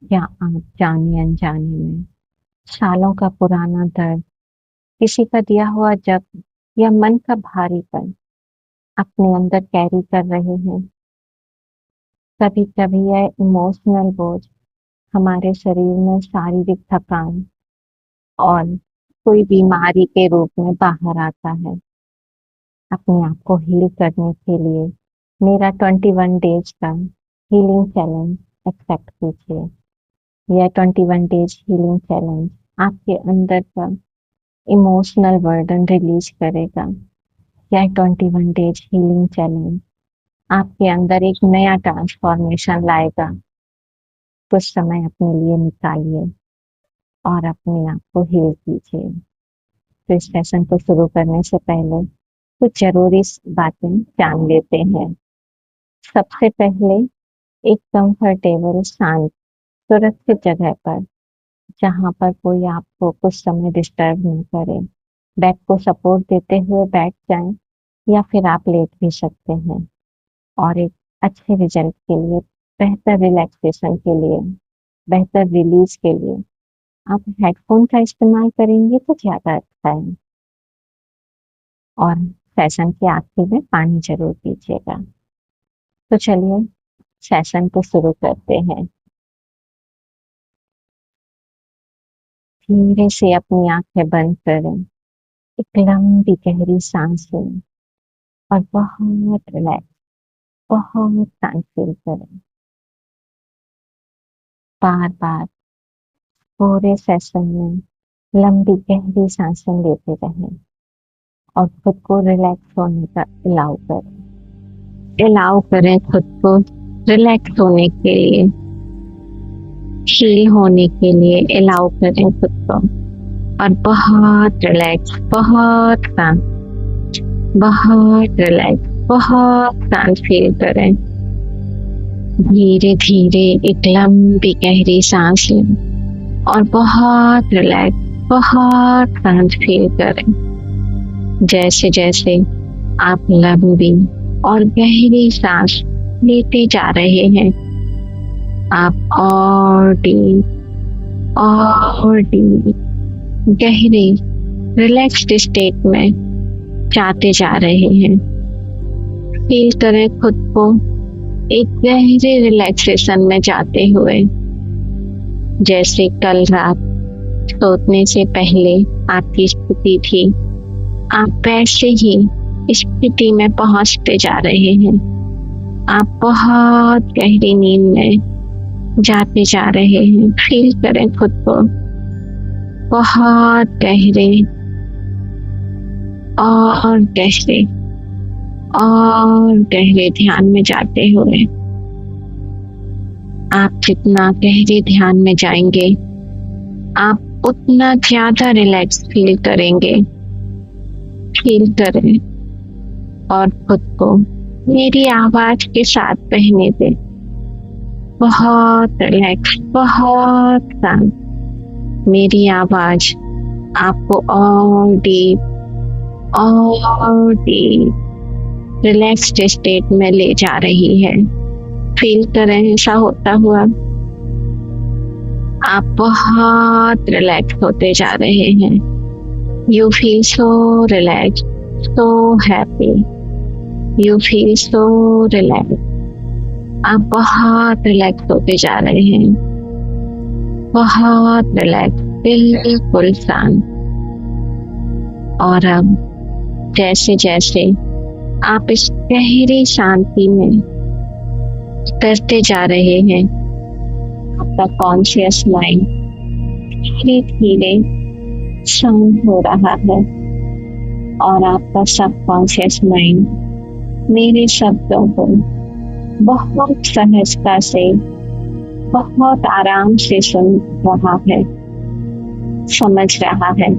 या आप जाने अनजाने में सालों का पुराना दर्द, किसी का दिया हुआ जख्म या मन का भारीपन अपने अंदर कैरी कर रहे हैं। कभी कभी यह इमोशनल बोझ हमारे शरीर में शारीरिक थकान और कोई बीमारी के रूप में बाहर आता है। अपने आप को हील करने के लिए मेरा 21 डेज का हीलिंग चैलेंज एक्सेप्ट कीजिए। यह 21 डेज हीलिंग चैलेंज आपके अंदर का इमोशनल बर्डन रिलीज करेगा। यह 21 डेज हीलिंग चैलेंज आपके अंदर एक नया ट्रांसफॉर्मेशन लाएगा। कुछ समय अपने लिए निकालिए और अपने आप को हील कीजिए। तो इस सेशन को शुरू करने से पहले कुछ जरूरी बातें जान लेते हैं। सबसे पहले एक कंफर्टेबल शांत सुरक्षित जगह पर, जहां पर कोई आपको कुछ समय डिस्टर्ब न करे, बैक को सपोर्ट देते हुए बैठ जाएं या फिर आप लेट भी सकते हैं। और एक अच्छे रिजल्ट के लिए, बेहतर रिलैक्सेशन के लिए, बेहतर रिलीज के लिए आप हेडफोन का इस्तेमाल करेंगे तो ज़्यादा अच्छा है। और सेशन के आखिर में पानी ज़रूर पीजिएगा। तो चलिए सेशन को शुरू करते हैं। धीरे से अपनी आंखें बंद करें, एक लंबी गहरी सांस लें और बहुत रिलैक्स, बहुत शांत फील करें। बार बार पूरे सेशन में लंबी गहरी सांसें लेते रहें और खुद को रिलैक्स होने का अलाउ करें। अलाउ करें खुद को रिलैक्स होने के लिए, हील होने के लिए अलाउ करें खुद को। और बहुत रिलैक्स, बहुत शांत, बहुत रिलैक्स, बहुत शांत फील करें। धीरे धीरे एक लंबी गहरी सांस लें और बहुत रिलैक्स, बहुत शांत फील करें। जैसे जैसे आप लंबी और गहरी सांस लेते जा रहे हैं, आप और डीप गहरे रिलैक्स्ड स्टेट में जाते जा रहे हैं। फील करें खुद को एक गहरे रिलैक्सेशन में जाते हुए। जैसे कल रात सोने से पहले आपकी स्थिति थी, आप वैसे ही स्थिति में पहुंचते जा रहे हैं। आप बहुत गहरी नींद में जाते जा रहे हैं। फील करें खुद को बहुत गहरे और गहरे और गहरे ध्यान में जाते हुए। आप जितना गहरे ध्यान में जाएंगे, आप उतना ज्यादा रिलैक्स फील करेंगे। फील करें और खुद को मेरी आवाज के साथ कहने दें, बहुत रिलैक्स, बहुत शांत। मेरी आवाज आपको और डीप रिलैक्स्ड स्टेट में ले जा रही है। फील करें ऐसा होता हुआ। आप बहुत रिलैक्स होते जा रहे हैं। You feel so relax, so happy. You feel so relax. आप बहुत रिलैक्स होते जा रहे हैं, बहुत रिलैक्स, बिल्कुल शांत। और अब जैसे जैसे आप इस गहरी शांति में करते जा रहे हैं, आपका कॉन्शियस माइंड धीरे धीरे शांत हो रहा है और आपका सबकॉन्शियस माइंड मेरे शब्दों को बहुत सहजता से, बहुत आराम से सुन रहा है, समझ रहा है।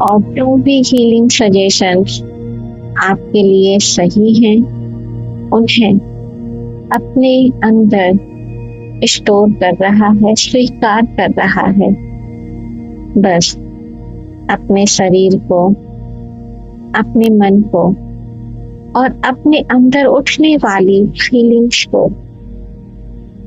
और जो भी हीलिंग सजेशंस आपके लिए सही हैं, उन्हें अपने अंदर स्टोर कर रहा है, स्वीकार कर रहा है। बस अपने शरीर को, अपने मन को और अपने अंदर उठने वाली फीलिंग्स को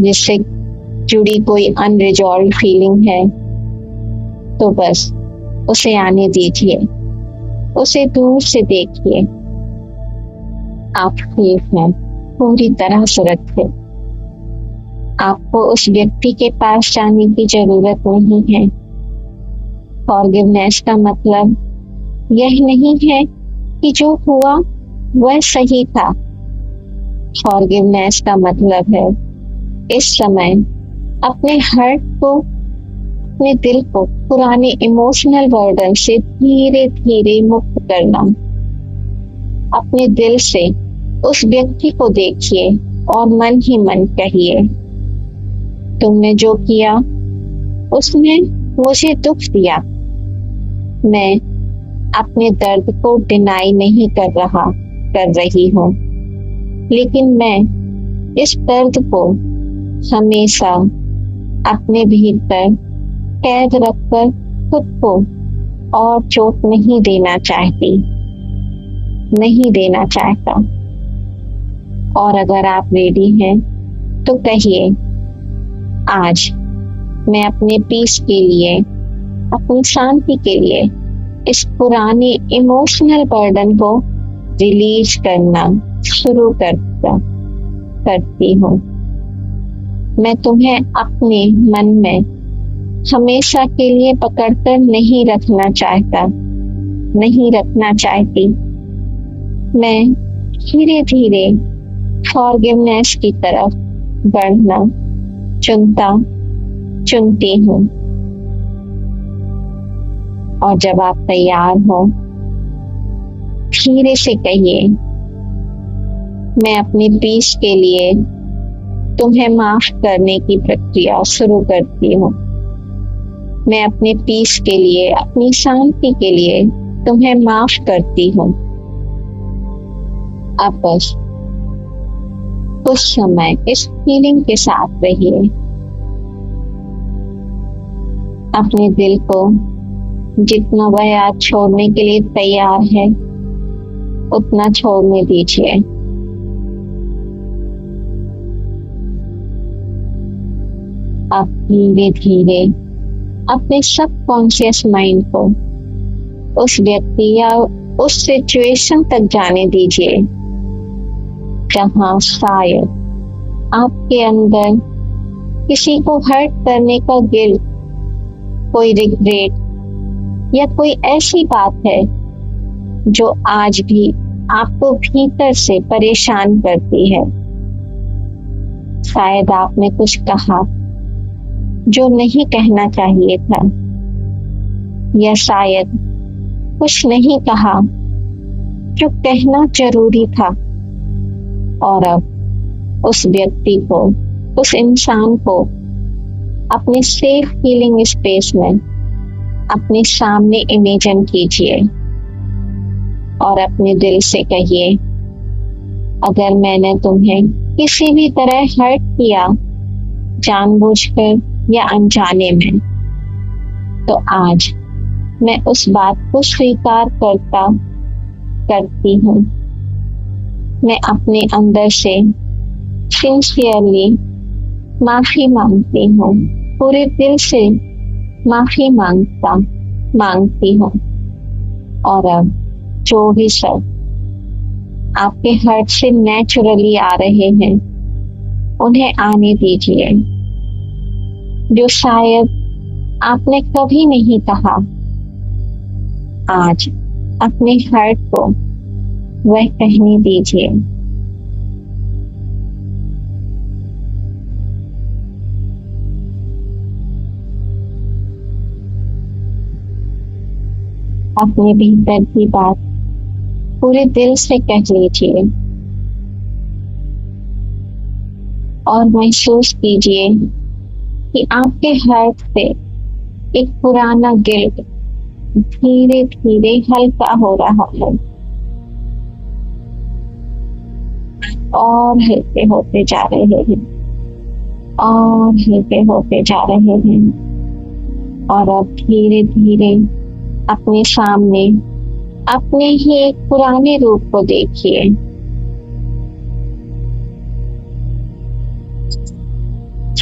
जिससे जुड़ी कोई अनरिजॉल्व फीलिंग है, तो बस उसे आने दीजिए, उसे दूर से देखिए। आप सेफ हैं, पूरी तरह सुरक्षित। आपको उस व्यक्ति के पास जाने की जरूरत नहीं है। फॉरगिवनेस का मतलब यह नहीं है कि जो हुआ वह सही था। फॉरगिवनेस का मतलब है इस समय अपने हर्ट को, अपने दिल को पुराने इमोशनल बर्डन से धीरे धीरे मुक्त करना। अपने दिल से उस व्यक्ति को देखिए और मन ही मन कहिए, तुमने जो किया उसने मुझे दुख दिया। मैं अपने दर्द को डिनाई नहीं कर रही हूँ, लेकिन मैं इस दर्द को हमेशा अपने भीतर कैद रखकर खुद को और चोट नहीं देना चाहता। और अगर आप रेडी हैं तो कहिए, आज मैं अपने पीस के लिए, अपनी शांति के लिए इस पुराने इमोशनल बर्डन को रिलीज करना शुरू करती हूँ। मैं तुम्हें अपने मन में हमेशा के लिए पकड़कर नहीं रखना चाहती। मैं धीरे धीरे फॉरगिवनेस की तरफ बढ़ना चुनती हूँ। और जब आप तैयार हो, धीरे से कहिए, मैं अपने पीस के लिए तुम्हें माफ करने की प्रक्रिया शुरू करती हूँ। मैं अपने पीस के लिए, अपनी शांति के लिए तुम्हें माफ करती हूँ। अब बस कुछ समय इस फीलिंग के साथ रहिए। अपने दिल को जितना वह आज छोड़ने के लिए तैयार है, उतना छोड़ने दीजिए। आप धीरे धीरे अपने सबकॉन्शियस माइंड को उस व्यक्ति या उस सिचुएशन तक जाने दीजिए जहां शायद आपके अंदर किसी को हर्ट करने का गिल्ट, कोई रिग्रेट या कोई ऐसी बात है जो आज भी आपको भीतर से परेशान करती है। शायद आपने कुछ कहा जो नहीं कहना चाहिए था, या शायद कुछ नहीं कहा जो कहना जरूरी था। और अब उस व्यक्ति को, उस इंसान को अपने सेफ फीलिंग स्पेस में अपने सामने इमेजिन कीजिए और अपने दिल से कहिए, अगर मैंने तुम्हें किसी भी तरह हर्ट किया, जानबूझकर या अनजाने में, तो आज मैं उस बात को स्वीकार करती हूँ। मैं अपने अंदर से सिंसियरली माफी मांगती हूँ, पूरे दिल से माफी मांगती हूँ। और अब जो भी शब्द आपके हर्ट से नेचुरली आ रहे हैं, उन्हें आने दीजिए। जो शायद आपने कभी नहीं कहा, आज अपने हर्ट को वह कहने दीजिए। अपने भीतर की बात पूरे दिल से कह लीजिए और महसूस कीजिए कि आपके हर्ट से एक पुराना गिल्ट धीरे धीरे हल्का हो रहा है और हल्के होते जा रहे हैं और हल्के होते जा रहे हैं। और अब धीरे धीरे अपने सामने अपने ही एक पुराने रूप को देखिए।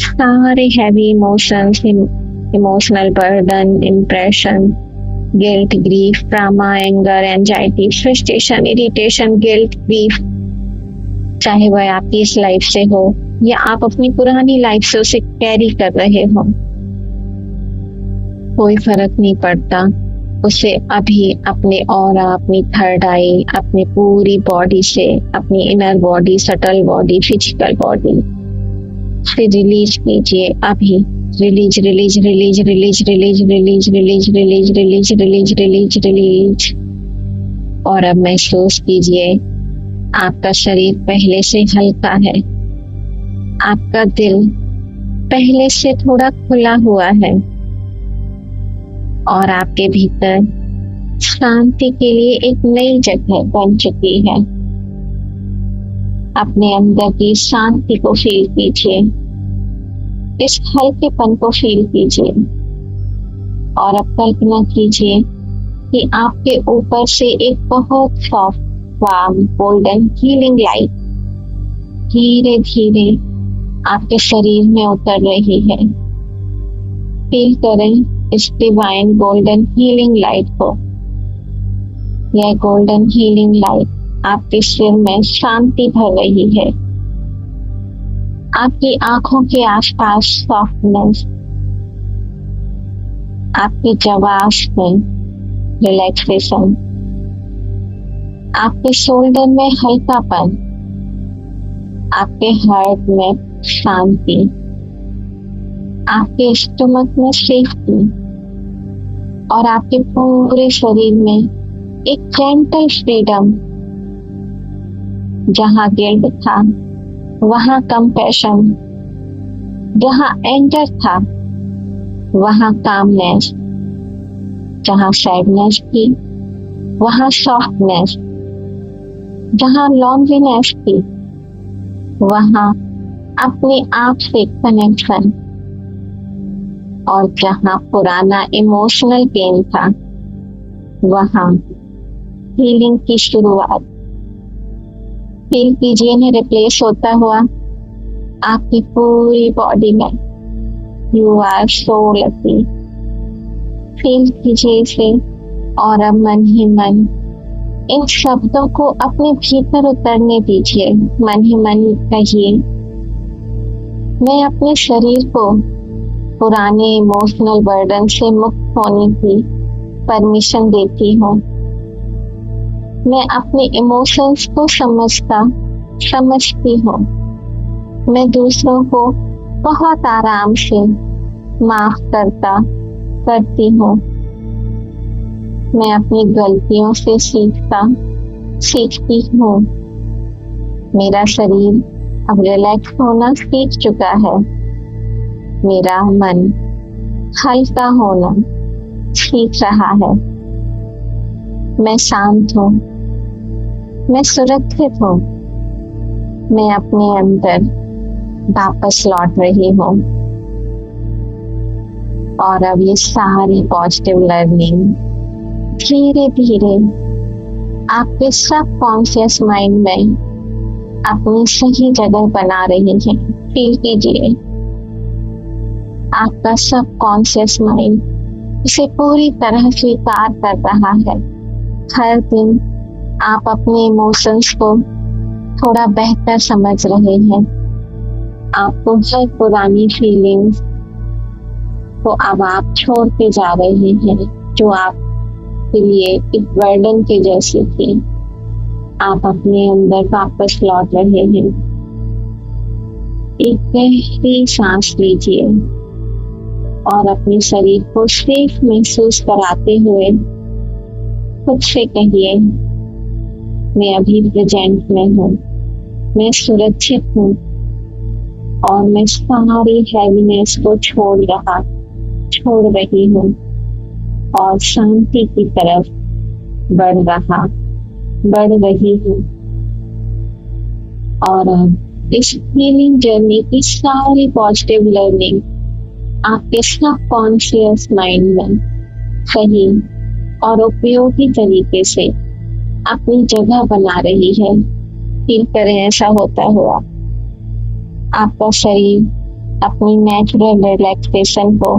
सारे heavy emotions, emotional burden, impression, guilt, grief, trauma, anger, anxiety, frustration, irritation, guilt, grief, चाहे वह आपकी इस लाइफ से हो या आप अपनी पुरानी लाइफ से उसे कैरी कर रहे हो, कोई फर्क नहीं पड़ता। उसे अभी अपने ऑरा, अपनी थर्ड आई, अपनी पूरी बॉडी से, अपनी inner body, subtle body, physical body से रिलीज कीजिए अभी। Release release release release release release release release release release release release. और अब महसूस कीजिए आपका शरीर पहले से हल्का है, आपका दिल पहले से थोड़ा खुला हुआ है और आपके भीतर शांति के लिए एक नई जगह बन चुकी है। अपने अंदर की शांति को फील कीजिए, इस हल्केपन को फील कीजिए और अब कल्पना कीजिए कि आपके ऊपर से एक बहुत soft, warm, golden healing light धीरे धीरे आपके शरीर में उतर रही है। फील करें इस डिवाइन गोल्डन हीलिंग लाइट को। यह गोल्डन हीलिंग लाइट आपके सिर में शांति भर रही है, आपकी आंखों के आसपास सॉफ्टनेस, आपके जवास में रिलैक्सेशन, आपके शोल्डर में हल्कापन, आपके हार्ट में शांति, आपके स्टमक में सेफ्टी और आपके पूरे शरीर में एक जेंटल फ्रीडम। जहां गिल्ट था वहां कंपैशन, जहां एंगर था वहां कामनेस, जहां सैडनेस थी वहां सॉफ्टनेस, जहां लॉन्लीनेस थी वहां अपने आप से कनेक्शन, और जहां पुराना इमोशनल पेन था वहां हीलिंग की शुरुआत। फील कीजिए इन्हें रिप्लेस होता हुआ आपकी पूरी बॉडी में। You are so lucky. Feel कीजिए इसे और अब मन ही मन इन शब्दों को अपने भीतर उतरने दीजिए। मन ही मन कहिए, मैं अपने शरीर को पुराने इमोशनल बर्डन से मुक्त होने की परमिशन देती हूँ। मैं अपने इमोशंस को समझती हूँ। मैं दूसरों को बहुत आराम से माफ करती हूँ। मैं अपनी गलतियों से सीखती हूँ। मेरा शरीर अब रिलैक्स होना सीख चुका है। मेरा मन हल्का होना सीख रहा है। मैं शांत हूँ, मैं सुरक्षित हूँ। मैं अपने अंदर वापस लौट रही हूँ और अब ये सारी पॉजिटिव लर्निंग धीरे धीरे आपके सबकॉन्शियस माइंड में अपनी सही जगह बना रही है। फील कीजिए आपका सबकॉन्शियस माइंड इसे पूरी तरह स्वीकार कर रहा है। हर दिन आप अपने इमोशंस को थोड़ा बेहतर समझ रहे हैं। आपको हर पुरानी फीलिंग्स को अब आप छोड़ते जा रहे हैं जो आपके लिए एक बर्डन के जैसी थी। आप अपने अंदर वापस लौट रहे हैं। एक गहरी सांस लीजिए और अपने शरीर को सेफ महसूस कराते हुए खुद से कहिए, मैं अभी प्रेजेंट में हूँ, मैं सुरक्षित हूँ और मैं सारी हैवीनेस को छोड़ रही हूँ और शांति की तरफ बढ़ रही हूँ। और अब इस हीलिंग जर्नी की सारी पॉजिटिव लर्निंग आपके सबकॉन्शियस माइंड में सही और उपयोगी तरीके से अपनी जगह बना रही है। फील करें ऐसा होता हुआ। आपका शरीर अपनी नेचुरल रिलैक्सेशन को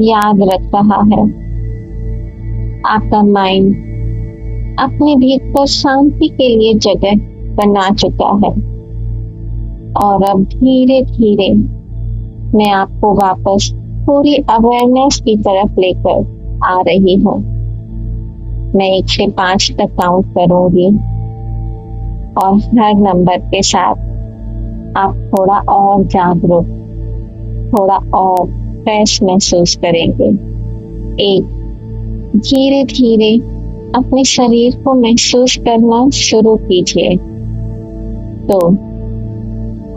याद रख रहा है। आपका माइंड अपने भीतर शांति के लिए जगह बना चुका है और अब धीरे धीरे मैं आपको वापस पूरी अवेयरनेस की तरफ लेकर आ रही हूँ। मैं 1 से 5 तक काउंट करूंगी और हर नंबर के साथ आप थोड़ा और जागरूक, थोड़ा और फ्रेश महसूस करेंगे। 1, धीरे धीरे अपने शरीर को महसूस करना शुरू कीजिए। 2,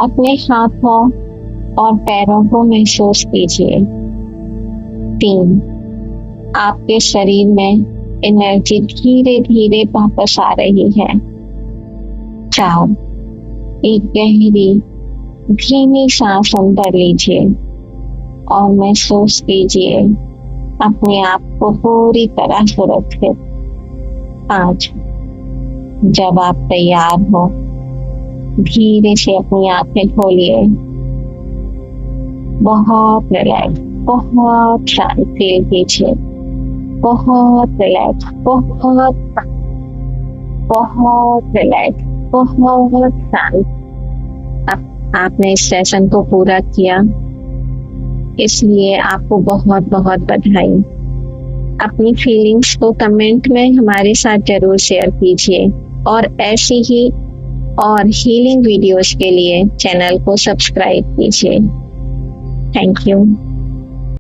अपने हाथों और पैरों को महसूस कीजिए। 3, आपके शरीर में एनर्जी धीरे धीरे वापस आ रही है। 4, एक गहरी धीमी सांस अंदर लीजिए और महसूस कीजिए अपने आप को पूरी तरह सुरक्षित। 5, जब आप तैयार हो धीरे से अपनी आंखें खोलिए। बहुत रिलैक्स, बहुत शांत फील कीजिए। बहुत रिलैक्स, बहुत रिलैक्स, बहुत शांत। अब आपने इस सेशन को पूरा किया, इसलिए आपको बहुत बहुत बधाई। अपनी फीलिंग्स को कमेंट में हमारे साथ जरूर शेयर कीजिए और ऐसी ही और हीलिंग वीडियोस के लिए चैनल को सब्सक्राइब कीजिए। Thank you.